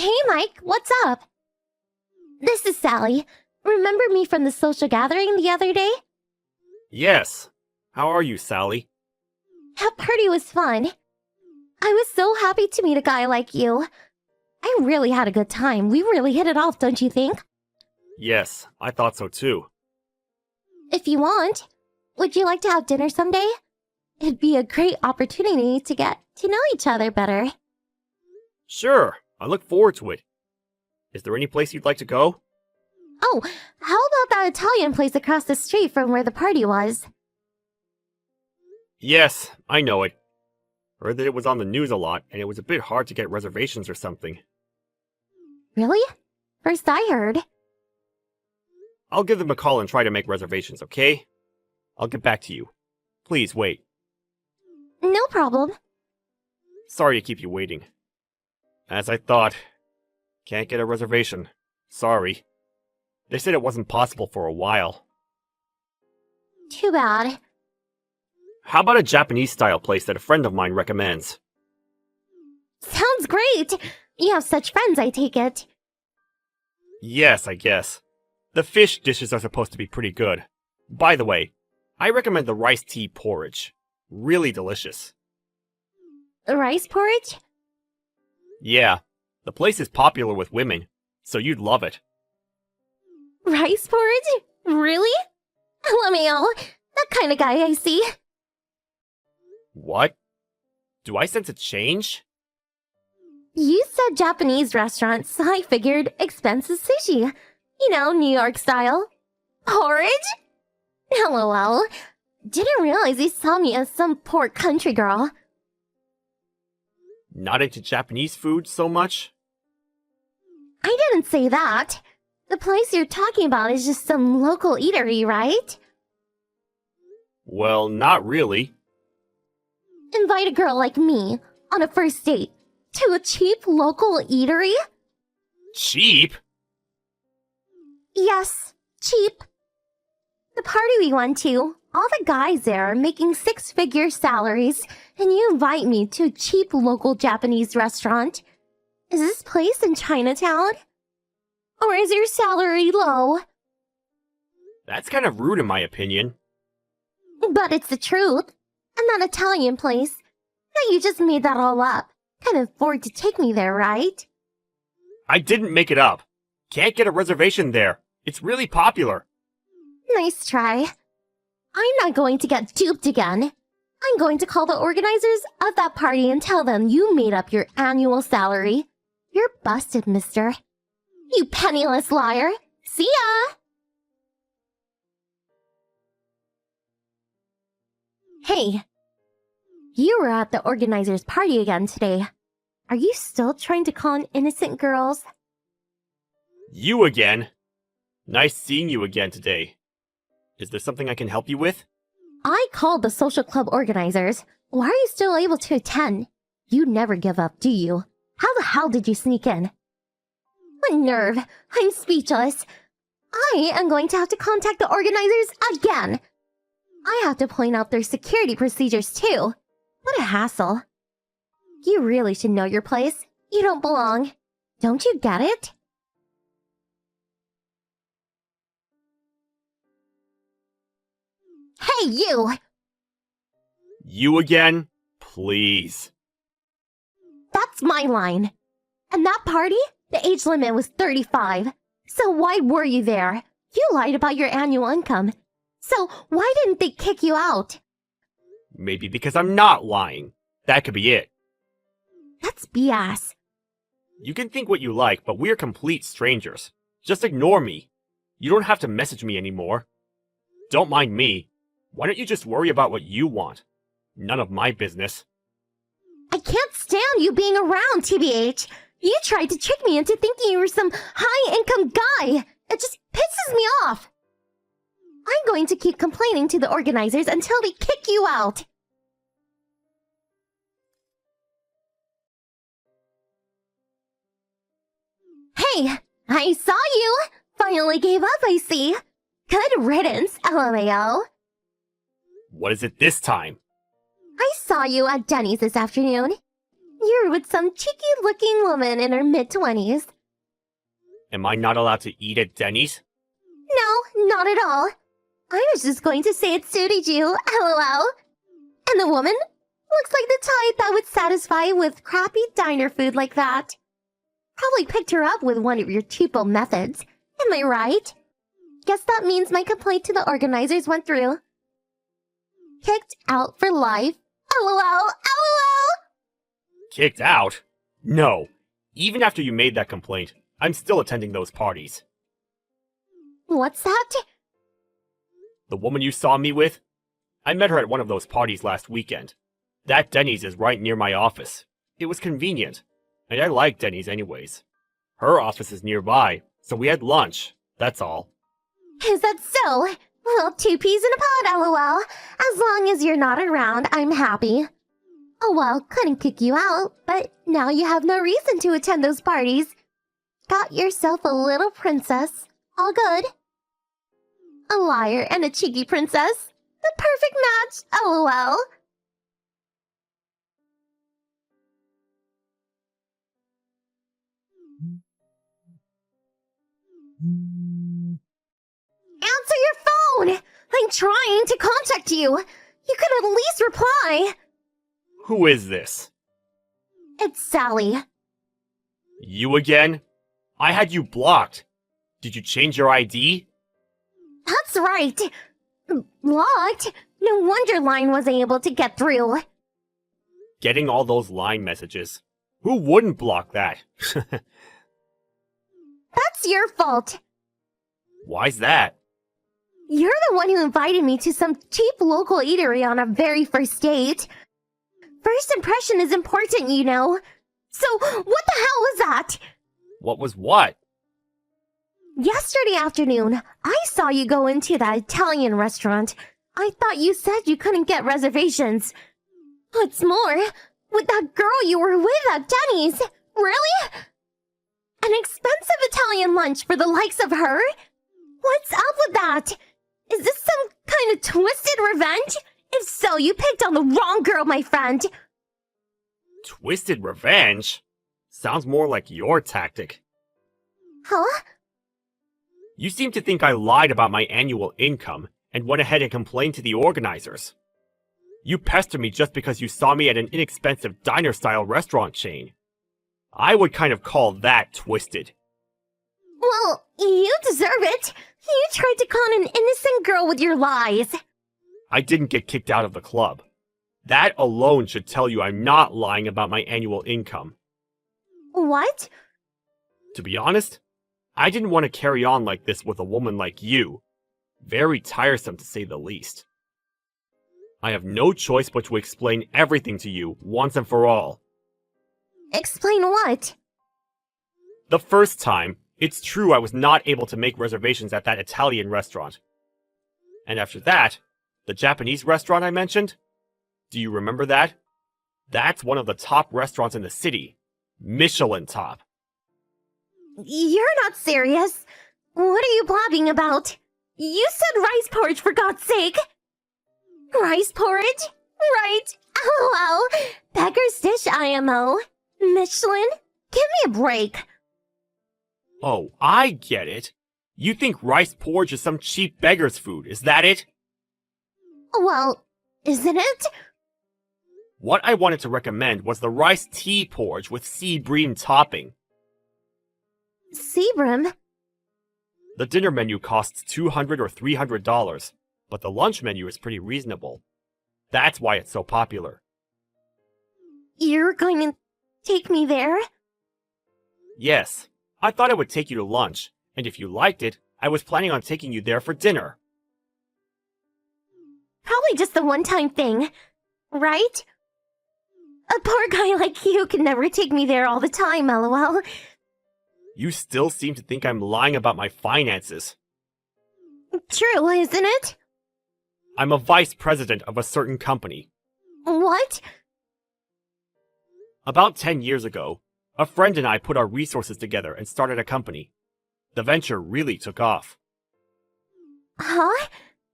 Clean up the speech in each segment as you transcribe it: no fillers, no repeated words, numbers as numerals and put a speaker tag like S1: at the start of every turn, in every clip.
S1: Hey, Mike, what's up? This is Sally. Remember me from the social gathering the other day?
S2: Yes. How are you, Sally?
S1: That party was fun. I was so happy to meet a guy like you. I really had a good time. We really hit it off, don't you think?
S2: Yes, I thought so too.
S1: If you want, would you like to have dinner someday? It'd be a great opportunity to get to know each other better.
S2: Sure, I look forward to it. Is there any place you'd like to go?
S1: Oh, how about that Italian place across the street from where the party was?
S2: Yes, I know it. Heard that it was on the news a lot, and it was a bit hard to get reservations or something.
S1: Really? First I heard.
S2: I'll give them a call and try to make reservations, okay? I'll get back to you. Please wait.
S1: No problem.
S2: Sorry to keep you waiting. As I thought. Can't get a reservation. Sorry. They said it wasn't possible for a while.
S1: Too bad.
S2: How about a Japanese-style place that a friend of mine recommends?
S1: Sounds great! You have such friends, I take it.
S2: Yes, I guess. The fish dishes are supposed to be pretty good. By the way, I recommend the rice tea porridge. Really delicious.
S1: Rice porridge?
S2: Yeah, the place is popular with women, so you'd love it.
S1: Rice porridge? Really? LMAO, that kind of guy I see.
S2: What? Do I sense a change?
S1: You said Japanese restaurants, so I figured expensive sushi. You know, New York style. Porridge? LOL. Didn't realize you saw me as some poor country girl.
S2: Not into Japanese food so much?
S1: I didn't say that. The place you're talking about is just some local eatery, right?
S2: Well, not really.
S1: Invite a girl like me on a first date to a cheap local eatery?
S2: Cheap?
S1: Yes, cheap. The party we went to, all the guys there are making six-figure salaries, and you invite me to a cheap local Japanese restaurant. Is this place in Chinatown? Or is your salary low?
S2: That's kind of rude in my opinion.
S1: But it's the truth. And that Italian place, now you just made that all up. Can't afford to take me there, right?
S2: I didn't make it up. Can't get a reservation there. It's really popular.
S1: Nice try. I'm not going to get duped again. I'm going to call the organizers of that party and tell them you made up your annual salary. You're busted, mister. You penniless liar. See ya! Hey, you were at the organizer's party again today. Are you still trying to con innocent girls?
S2: You again? Nice seeing you again today. Is there something I can help you with?
S1: I called the social club organizers. Why are you still able to attend? You never give up, do you? How the hell did you sneak in? What nerve! I'm speechless. I am going to have to contact the organizers again. I have to point out their security procedures too. What a hassle. You really should know your place. You don't belong. Don't you get it? Hey, you!
S2: You again? Please.
S1: That's my line. And that party, the age limit was 35. So why were you there? You lied about your annual income. So why didn't they kick you out?
S2: Maybe because I'm not lying. That could be it.
S1: That's BS.
S2: You can think what you like, but we're complete strangers. Just ignore me. You don't have to message me anymore. Don't mind me. Why don't you just worry about what you want? None of my business.
S1: I can't stand you being around, TBH. You tried to trick me into thinking you were some high-income guy. It just pisses me off. I'm going to keep complaining to the organizers until they kick you out. Hey, I saw you. Finally gave up, I see. Good riddance, LMAO.
S2: What is it this time?
S1: I saw you at Denny's this afternoon. You're with some cheeky-looking woman in her mid-20s.
S2: Am I not allowed to eat at Denny's?
S1: No, not at all. I was just going to say it suited you, lol. And the woman? Looks like the type that would satisfy with crappy diner food like that. Probably picked her up with one of your cheapo methods. Am I right? Guess that means my complaint to the organizers went through. Kicked out for life. LOL.
S2: Kicked out? No. Even after you made that complaint, I'm still attending those parties.
S1: What's that?
S2: The woman you saw me with? I met her at one of those parties last weekend. That Denny's is right near my office. It was convenient. And I like Denny's anyways. Her office is nearby, so we had lunch. That's all.
S1: Is that so? Well, 2 peas in a pod, lol. As long as you're not around, I'm happy. Oh well, couldn't kick you out, but now you have no reason to attend those parties. Got yourself a little princess. All good. A liar and a cheeky princess. The perfect match, lol. Answer your phone! I'm trying to contact you. You could at least reply.
S2: Who is this?
S1: It's Sally.
S2: You again? I had you blocked. Did you change your ID?
S1: That's right. Blocked? No wonder Line wasn't able to get through.
S2: Getting all those line messages. Who wouldn't block that?
S1: That's your fault.
S2: Why's that?
S1: You're the one who invited me to some cheap local eatery on our very first date. First impression is important, you know. So, what the hell was that?
S2: What was what?
S1: Yesterday afternoon, I saw you go into that Italian restaurant. I thought you said you couldn't get reservations. What's more, with that girl you were with at Denny's. Really? An expensive Italian lunch for the likes of her? What's up with that? Is this some kind of twisted revenge? If so, you picked on the wrong girl, my friend.
S2: Twisted revenge? Sounds more like your tactic.
S1: Huh?
S2: You seem to think I lied about my annual income and went ahead and complained to the organizers. You pestered me just because you saw me at an inexpensive diner-style restaurant chain. I would kind of call that twisted.
S1: Well, you deserve it. You tried to con an innocent girl with your lies.
S2: I didn't get kicked out of the club. That alone should tell you I'm not lying about my annual income.
S1: What?
S2: To be honest, I didn't want to carry on like this with a woman like you. Very tiresome to say the least. I have no choice but to explain everything to you once and for all.
S1: Explain what?
S2: The first time, it's true I was not able to make reservations at that Italian restaurant. And after that, the Japanese restaurant I mentioned? Do you remember that? That's one of the top restaurants in the city. Michelin top.
S1: You're not serious. What are you blabbing about? You said rice porridge, for God's sake. Rice porridge? Right. LOL. Beggar's dish, IMO. Michelin? Give me a break.
S2: Oh, I get it. You think rice porridge is some cheap beggar's food, is that it?
S1: Well, isn't it?
S2: What I wanted to recommend was the rice tea porridge with sea bream topping.
S1: Sebrum?
S2: The dinner menu costs $200 or $300, but the lunch menu is pretty reasonable. That's why it's so popular.
S1: You're going to take me there?
S2: Yes, I thought I would take you to lunch, and if you liked it, I was planning on taking you there for dinner.
S1: Probably just the one-time thing, right? A poor guy like you can never take me there all the time, lol.
S2: You still seem to think I'm lying about my finances.
S1: True, isn't it?
S2: I'm a vice president of a certain company.
S1: What?
S2: About 10 years ago, a friend and I put our resources together and started a company. The venture really took off.
S1: Huh?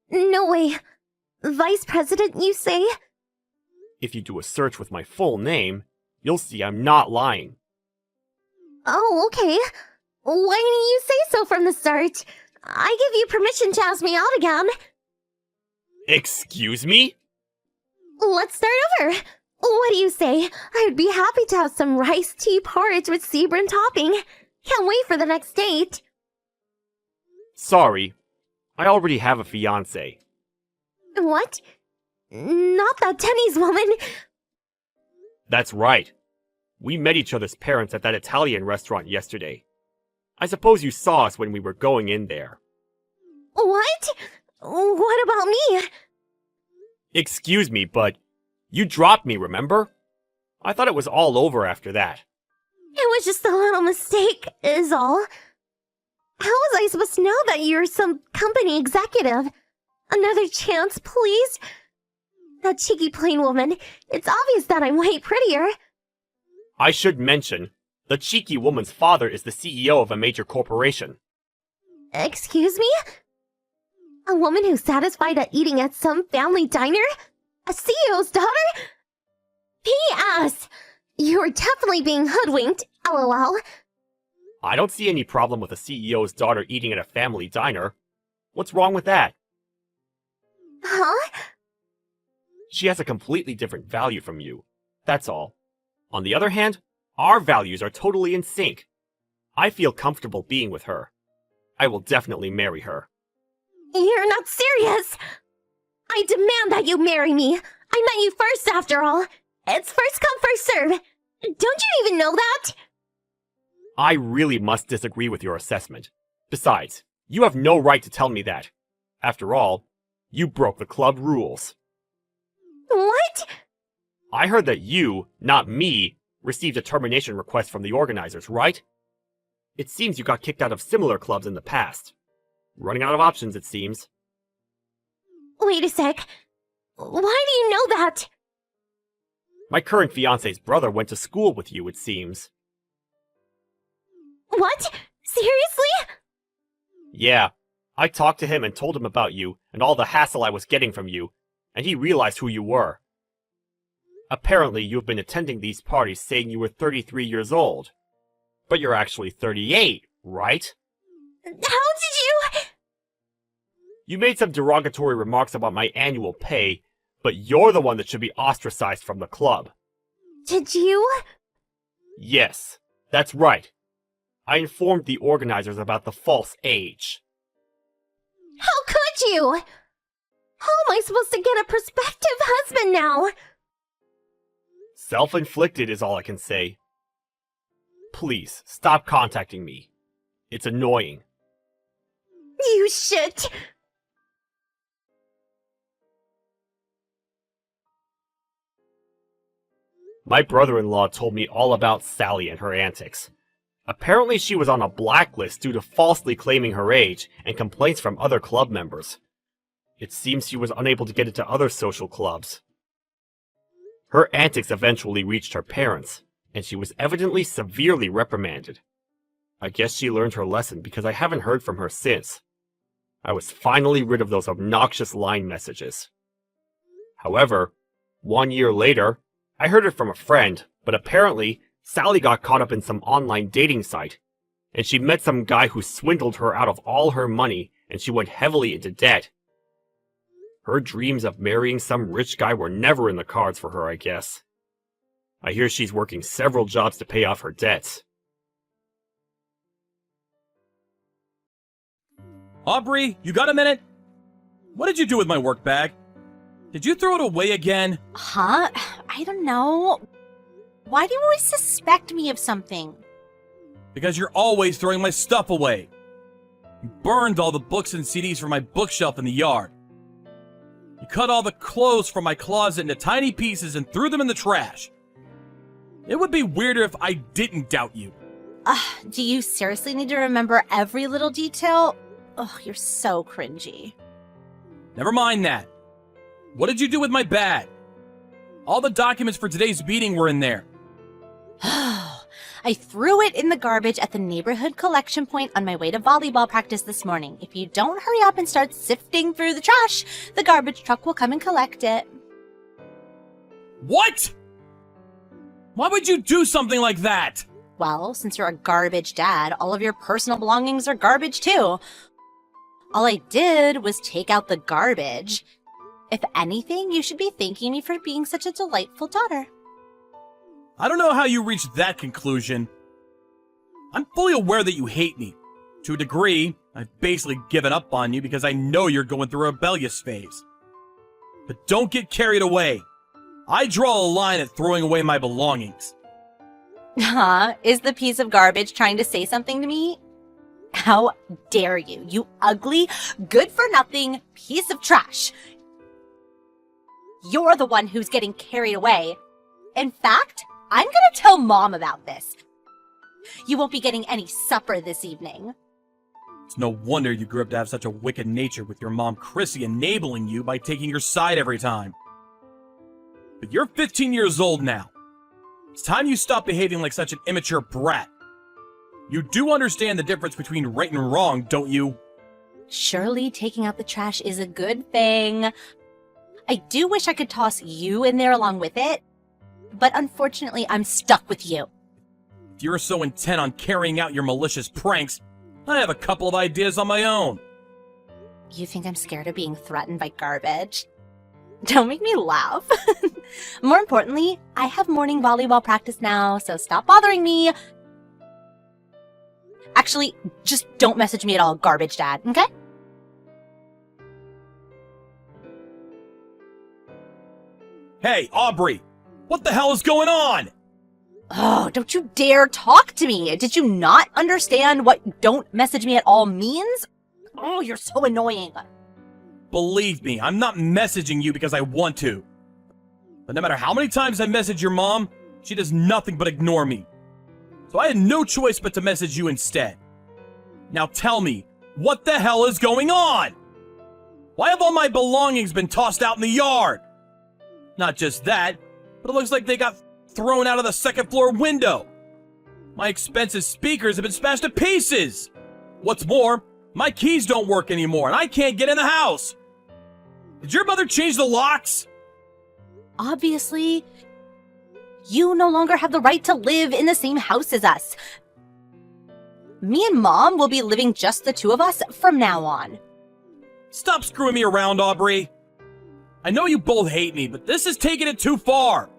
S1: No way. Vice President, you say?
S2: If you do a search with my full name, You'll see I'm not lying.
S1: Oh, okay. Why didn't you say so from the start? I give you permission to ask me out again.
S2: Excuse me?
S1: Let's start over. What do you say? I'd be happy to have some rice tea porridge with sea bream topping. Can't wait for the next date.
S2: Sorry, I already have a fiancé.
S1: What? Not that tennies woman.
S2: That's right. We met each other's parents at that Italian restaurant yesterday. I suppose you saw us when we were going in there.
S1: What? What about me?
S2: Excuse me, but you dropped me, remember? I thought it was all over after that.
S1: It was just a little mistake, is all. How was I supposed to know that you're some company executive? Another chance, please? That cheeky plain woman. It's obvious that I'm way prettier.
S2: I should mention, the cheeky woman's father is the CEO of a major corporation.
S1: Excuse me? A woman who's satisfied at eating at some family diner? A CEO's daughter? P.S. You're definitely being hoodwinked, LOL.
S2: I don't see any problem with a CEO's daughter eating at a family diner. What's wrong with that?
S1: Huh?
S2: She has a completely different value from you. That's all. On the other hand, our values are totally in sync. I feel comfortable being with her. I will definitely marry her.
S1: You're not serious! I demand that you marry me! I met you first, after all! It's first come, first serve! Don't you even know that?
S2: I really must disagree with your assessment. Besides, you have no right to tell me that. After all, you broke the club rules.
S1: What?
S2: I heard that you, not me, received a termination request from the organizers, right? It seems you got kicked out of similar clubs in the past. Running out of options, it seems.
S1: Wait a sec. Why do you know that?
S2: My current fiancé's brother went to school with you, it seems.
S1: What? Seriously?
S2: Yeah, I talked to him and told him about you and all the hassle I was getting from you, and he realized who you were. Apparently, you have been attending these parties saying you were 33 years old. But you're actually 38, right?
S1: How did you...
S2: You made some derogatory remarks about my annual pay, but you're the one that should be ostracized from the club.
S1: Did you?
S2: Yes, that's right. I informed the organizers about the false age.
S1: How could you? How am I supposed to get a prospective husband now?
S2: Self-inflicted is all I can say. Please, stop contacting me. It's annoying.
S1: You shit!
S2: My brother-in-law told me all about Sally and her antics. Apparently she was on a blacklist due to falsely claiming her age and complaints from other club members. It seems she was unable to get into other social clubs. Her antics eventually reached her parents, and she was evidently severely reprimanded. I guess she learned her lesson because I haven't heard from her since. I was finally rid of those obnoxious line messages. However, 1 year later, I heard it from a friend, but apparently Sally got caught up in some online dating site, and she met some guy who swindled her out of all her money, and she went heavily into debt. Her dreams of marrying some rich guy were never in the cards for her, I guess. I hear she's working several jobs to pay off her debts.
S3: Aubrey, you got a minute? What did you do with my work bag? Did you throw it away again?
S4: Huh? I don't know. Why do you always suspect me of something?
S3: Because you're always throwing my stuff away. You burned all the books and CDs from my bookshelf in the yard. You cut all the clothes from my closet into tiny pieces and threw them in the trash. It would be weirder if I didn't doubt you.
S4: Do you seriously need to remember every little detail? Ugh, you're so cringy.
S3: Never mind that. What did you do with my bag? All the documents for today's meeting were in there.
S4: I threw it in the garbage at the neighborhood collection point on my way to volleyball practice this morning. If you don't hurry up and start sifting through the trash, the garbage truck will come and collect it.
S3: What? Why would you do something like that?
S4: Well, since you're a garbage dad, all of your personal belongings are garbage too. All I did was take out the garbage. If anything, you should be thanking me for being such a delightful daughter.
S3: I don't know how you reached that conclusion. I'm fully aware that you hate me. To a degree, I've basically given up on you because I know you're going through a rebellious phase. But don't get carried away. I draw a line at throwing away my belongings.
S4: Huh? Is the piece of garbage trying to say something to me? How dare you, you ugly, good-for-nothing piece of trash. You're the one who's getting carried away. In fact, I'm gonna tell Mom about this. You won't be getting any supper this evening.
S3: It's no wonder you grew up to have such a wicked nature with your mom Chrissy enabling you by taking your side every time. But you're 15 years old now. It's time you stop behaving like such an immature brat. You do understand the difference between right and wrong, don't you?
S4: Surely taking out the trash is a good thing. I do wish I could toss you in there along with it, but unfortunately I'm stuck with you.
S3: If you're so intent on carrying out your malicious pranks, I have a couple of ideas on my own.
S4: You think I'm scared of being threatened by garbage? Don't make me laugh. More importantly, I have morning volleyball practice now, so stop bothering me. Actually, just don't message me at all, garbage dad, okay?
S3: Hey, Aubrey! What the hell is going on?
S4: Oh, don't you dare talk to me! Did you not understand what don't message me at all means? Oh, you're so annoying.
S3: Believe me, I'm not messaging you because I want to. But no matter how many times I message your mom, she does nothing but ignore me. So I had no choice but to message you instead. Now tell me, what the hell is going on? Why have all my belongings been tossed out in the yard? Not just that, but it looks like they got thrown out of the second floor window. My expensive speakers have been smashed to pieces. What's more, my keys don't work anymore and I can't get in the house. Did your mother change the locks?
S4: Obviously, you no longer have the right to live in the same house as us. Me and Mom will be living just the two of us from now on.
S3: Stop screwing me around, Aubrey. I know you both hate me, but this is taking it too far.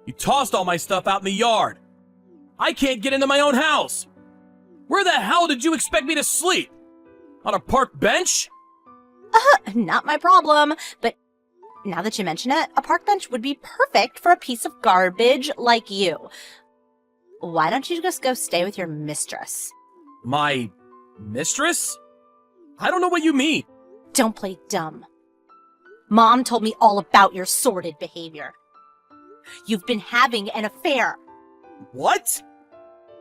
S3: You tossed all my stuff out in the yard. I can't get into my own house. Where the hell did you expect me to sleep? On a park bench?
S4: Not my problem, but now that you mention it, a park bench would be perfect for a piece of garbage like you. Why don't you just go stay with your mistress?
S3: My mistress? I don't know what you mean.
S4: Don't play dumb. Mom told me all about your sordid behavior. You've been having an affair.
S3: What?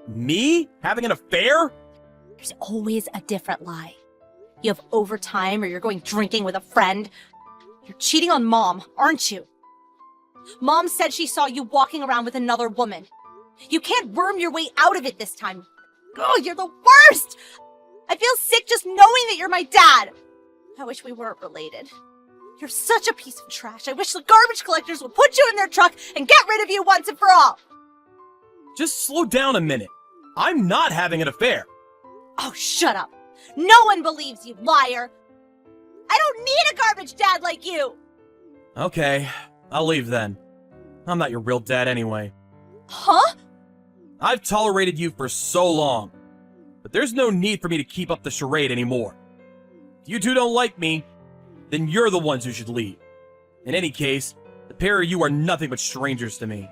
S3: Me? Having an affair?
S4: There's always a different lie. You have overtime or you're going drinking with a friend. You're cheating on Mom, aren't you? Mom said she saw you walking around with another woman. You can't worm your way out of it this time. Oh, you're the worst! I feel sick just knowing that you're my dad. I wish we weren't related. You're such a piece of trash. I wish the garbage collectors would put you in their truck and get rid of you once and for all.
S3: Just slow down a minute. I'm not having an affair.
S4: Oh, shut up. No one believes you, liar. I don't need a garbage dad like you.
S3: Okay, I'll leave then. I'm not your real dad anyway.
S4: Huh?
S3: I've tolerated you for so long, but there's no need for me to keep up the charade anymore. If you two don't like me, then you're the ones who should leave. In any case, the pair of you are nothing but strangers to me.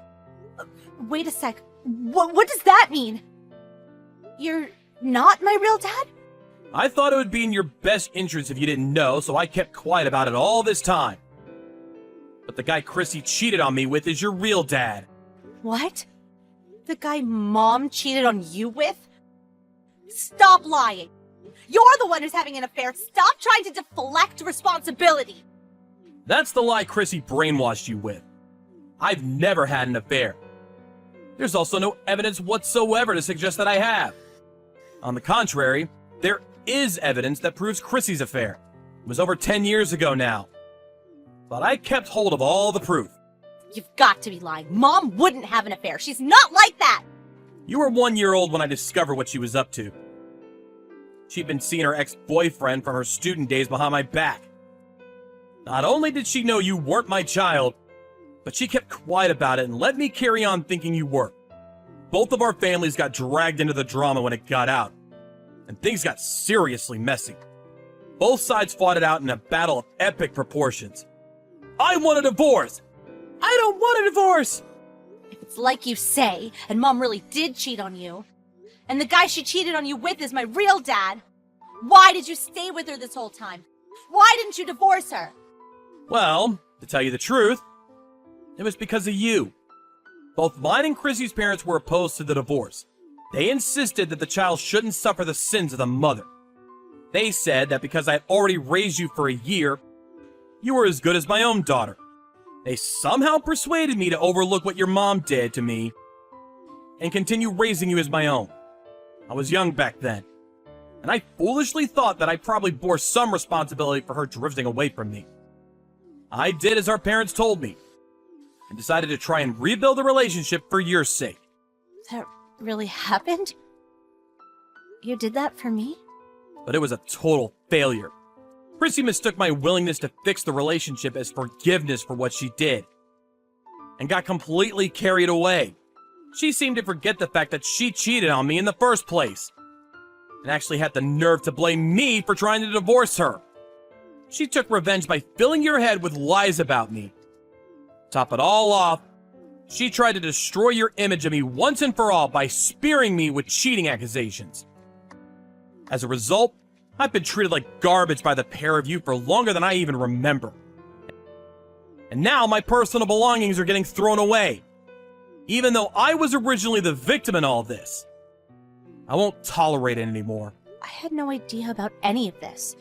S4: Wait a sec. What does that mean? You're not my real dad?
S3: I thought it would be in your best interest if you didn't know, so I kept quiet about it all this time. But the guy Chrissy cheated on me with is your real dad.
S4: What? The guy Mom cheated on you with? Stop lying. You're the one who's having an affair. Stop trying to deflect responsibility.
S3: That's the lie Chrissy brainwashed you with. I've never had an affair. There's also no evidence whatsoever to suggest that I have. On the contrary, there is evidence that proves Chrissy's affair. It was over 10 years ago now. But I kept hold of all the proof.
S4: You've got to be lying. Mom wouldn't have an affair. She's not like that.
S3: You were 1 year old when I discovered what she was up to. She'd been seeing her ex-boyfriend from her student days behind my back. Not only did she know you weren't my child, but she kept quiet about it and let me carry on thinking you were. Both of our families got dragged into the drama when it got out, and things got seriously messy. Both sides fought it out in a battle of epic proportions. I want a divorce! I don't want a divorce!
S4: If it's like you say, and Mom really did cheat on you, and the guy she cheated on you with is my real dad, why did you stay with her this whole time? Why didn't you divorce her?
S3: Well, to tell you the truth, it was because of you. Both mine and Chrissy's parents were opposed to the divorce. They insisted that the child shouldn't suffer the sins of the mother. They said that because I had already raised you for a year, you were as good as my own daughter. They somehow persuaded me to overlook what your mom did to me and continue raising you as my own. I was young back then, and I foolishly thought that I probably bore some responsibility for her drifting away from me. I did as our parents told me, and decided to try and rebuild the relationship for your sake.
S4: That really happened? You did that for me?
S3: But it was a total failure. Chrissy mistook my willingness to fix the relationship as forgiveness for what she did, and got completely carried away. She seemed to forget the fact that she cheated on me in the first place, and actually had the nerve to blame me for trying to divorce her. She took revenge by filling your head with lies about me. Top it all off, she tried to destroy your image of me once and for all by spearing me with cheating accusations. As a result, I've been treated like garbage by the pair of you for longer than I even remember. And now my personal belongings are getting thrown away, even though I was originally the victim in all this. I won't tolerate it anymore.
S4: I had no idea about any of this.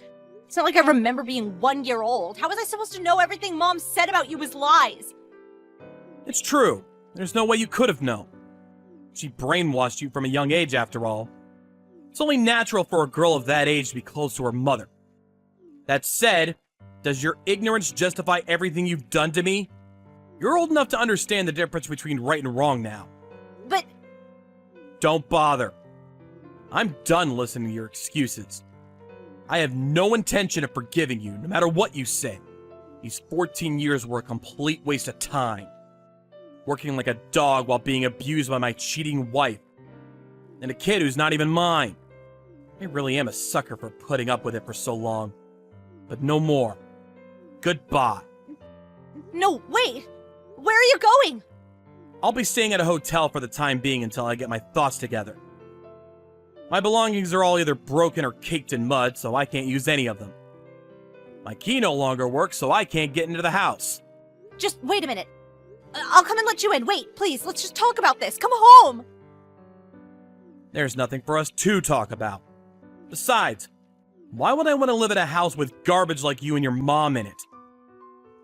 S4: It's not like I remember being 1 year old. How was I supposed to know everything Mom said about you was lies?
S3: It's true. There's no way you could have known. She brainwashed you from a young age, after all. It's only natural for a girl of that age to be close to her mother. That said, does your ignorance justify everything you've done to me? You're old enough to understand the difference between right and wrong now.
S4: But
S3: Don't bother. I'm done listening to your excuses. I have no intention of forgiving you, no matter what you say. These 14 years were a complete waste of time. Working like a dog while being abused by my cheating wife. And a kid who's not even mine. I really am a sucker for putting up with it for so long. But no more. Goodbye.
S4: no, wait! Where are you going?
S3: I'll be staying at a hotel for the time being until I get my thoughts together. My belongings are all either broken or caked in mud, so I can't use any of them. My key no longer works, so I can't get into the house.
S4: Just wait a minute. I'll come and let you in. Wait, please, let's just talk about this. Come home!
S3: There's nothing for us to talk about. Besides, why would I want to live in a house with garbage like you and your mom in it?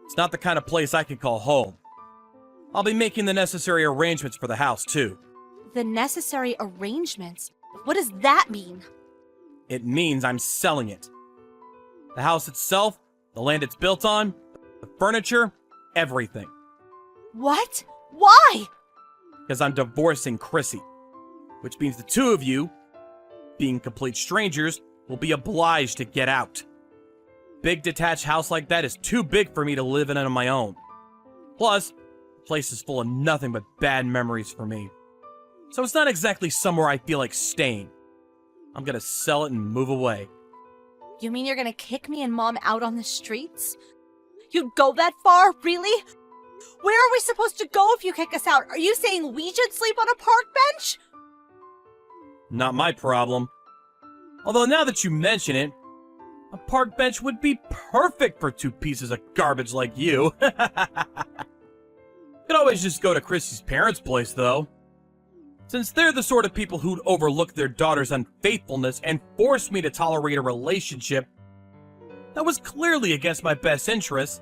S3: It's not the kind of place I can call home. I'll be making the necessary arrangements for the house, too.
S4: The necessary arrangements? What does that mean?
S3: It means I'm selling it. The house itself, the land it's built on, the furniture, everything.
S4: What? Why?
S3: Because I'm divorcing Chrissy. Which means the two of you, being complete strangers, will be obliged to get out. Big detached house like that is too big for me to live in on my own. Plus, the place is full of nothing but bad memories for me. So it's not exactly somewhere I feel like staying. I'm gonna sell it and move away.
S4: You mean you're gonna kick me and Mom out on the streets? You'd go that far? Really? Where are we supposed to go if you kick us out? Are you saying we should sleep on a park bench?
S3: Not my problem. Although now that you mention it, a park bench would be perfect for two pieces of garbage like you. Could always just go to Chrissy's parents' place, though. Since they're the sort of people who'd overlook their daughter's unfaithfulness and force me to tolerate a relationship that was clearly against my best interests,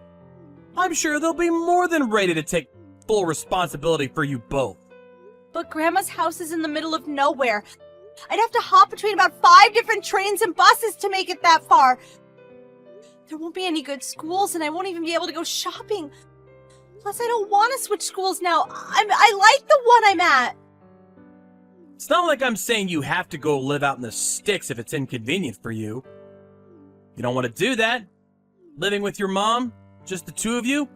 S3: I'm sure they'll be more than ready to take full responsibility for you both.
S4: But Grandma's house is in the middle of nowhere. I'd have to hop between about 5 different trains and buses to make it that far. There won't be any good schools, and I won't even be able to go shopping. Plus, I don't want to switch schools now. I like the one I'm at.
S3: It's not like I'm saying you have to go live out in the sticks if it's inconvenient for you. You don't want to do that? Living with your mom, just the two of you,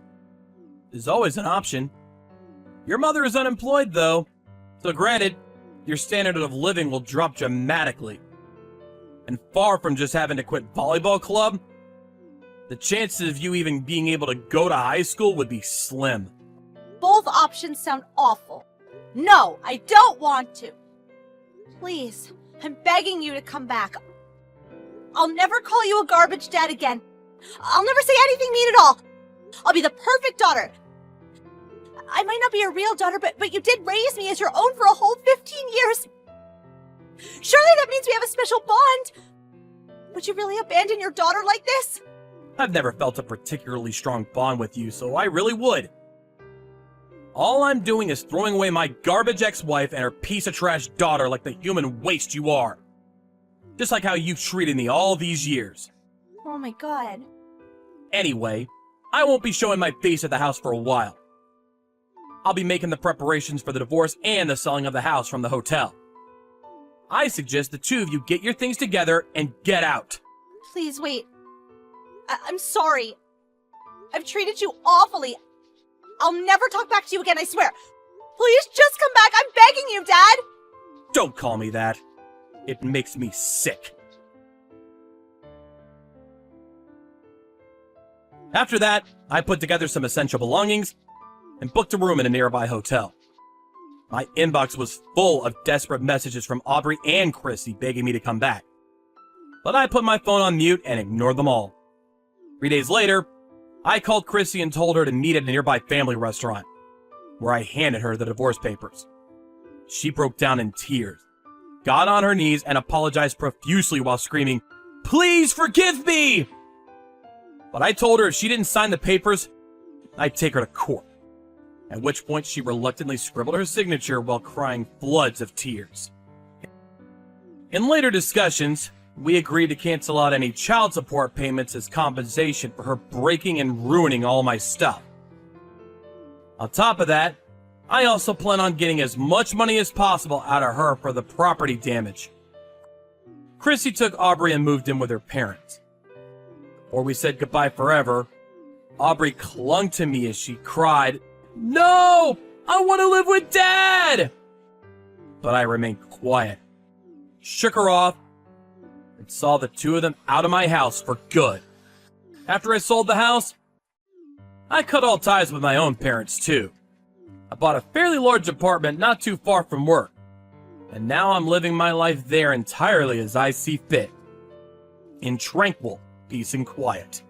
S3: is always an option. Your mother is unemployed, though, so granted, your standard of living will drop dramatically. And far from just having to quit volleyball club, the chances of you even being able to go to high school would be slim.
S4: Both options sound awful. No, I don't want to. Please, I'm begging you to come back. I'll never call you a garbage dad again. I'll never say anything mean at all. I'll be the perfect daughter. I might not be a real daughter, but you did raise me as your own for a whole 15 years. Surely that means we have a special bond. Would you really abandon your daughter like this?
S3: I've never felt a particularly strong bond with you, so I really would. All I'm doing is throwing away my garbage ex-wife and her piece of trash daughter like the human waste you are. Just like how you've treated me all these years.
S4: Oh my god.
S3: Anyway, I won't be showing my face at the house for a while. I'll be making the preparations for the divorce and the selling of the house from the hotel. I suggest the two of you get your things together and get out.
S4: Please wait. I'm sorry. I've treated you awfully. I'll never talk back to you again, I swear. Please just come back. I'm begging you, Dad.
S3: Don't call me that. It makes me sick. After that, I put together some essential belongings and booked a room in a nearby hotel. My inbox was full of desperate messages from Aubrey and Chrissy begging me to come back. But I put my phone on mute and ignored them all. 3 days later, I called Chrissy and told her to meet at a nearby family restaurant, where I handed her the divorce papers. She broke down in tears, got on her knees, and apologized profusely while screaming, "Please forgive me!" But I told her if she didn't sign the papers, I'd take her to court. At which point she reluctantly scribbled her signature while crying floods of tears. In later discussions, we agreed to cancel out any child support payments as compensation for her breaking and ruining all my stuff. On top of that, I also plan on getting as much money as possible out of her for the property damage. Chrissy took Aubrey and moved in with her parents. Before we said goodbye forever, Aubrey clung to me as she cried, "No! I want to live with Dad!" But I remained quiet, shook her off, and saw the two of them out of my house for good. After I sold the house, I cut all ties with my own parents too. I bought a fairly large apartment not too far from work, and now I'm living my life there entirely as I see fit, in tranquil peace and quiet.